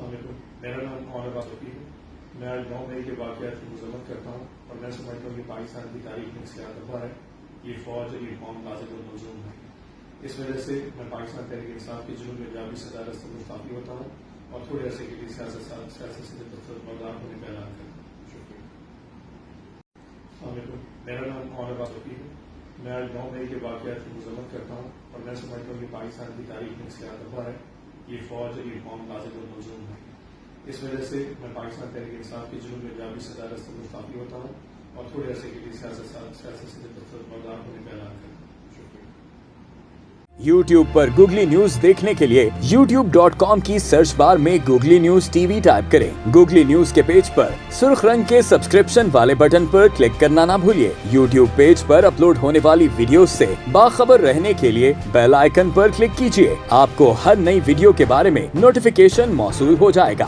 السلام علیکم، میرا نام عمر وفی ہے۔ میں آج 9 مئی کے واقعات کی مذمت کرتا ہوں اور میں سمجھتا ہوں کہ پاکستان کی تاریخ میں سیاہ دفعہ ہے، یہ فوج اور یہ قوم لازم و ملزوم ہے۔ اس وجہ سے میں پاکستان تحریک انصاف کے جنوب میں جابی صدارت سے مستعفی ہوتا ہوں اور تھوڑے عرصے کے لیے سیاست سے بردار ہونے کا اعلان کرتا ہوں۔ شکریہ۔ السلام علیکم، میرا نام عمر وفی ہے۔ میں آج 9 مئی کے واقعات کی مذمت کرتا ہوں اور میں سمجھتا ہوں کہ پاکستان کی تاریخ میں سیاہ دفعہ ہے، یہ فوج اور یہ قوم لازم و ملزوم ہے۔ اس وجہ سے میں پاکستان تحریک انصاف کی جنوب میں جابی صدارت سے مستعفی ہوتا ہوں اور تھوڑے عرصے کے لیے سیاست سے بردار ہونے کا اعلان کرتا ہوں۔ شکریہ۔ YouTube پر گوگلی نیوز دیکھنے کے لیے youtube.com کی سرچ بار میں googly news T V type کریں۔ گوگلی نیوز کے پیج پر سرخ رنگ کے سبسکرپشن والے بٹن پر کلک کرنا نہ بھولیے۔ YouTube پیج پر اپلوڈ ہونے والی ویڈیوز سے باخبر رہنے کے لیے بیل آئیکن پر کلک کیجیے۔ آپ کو ہر نئی ویڈیو کے بارے میں نوٹیفیکیشن موصول ہو جائے گا۔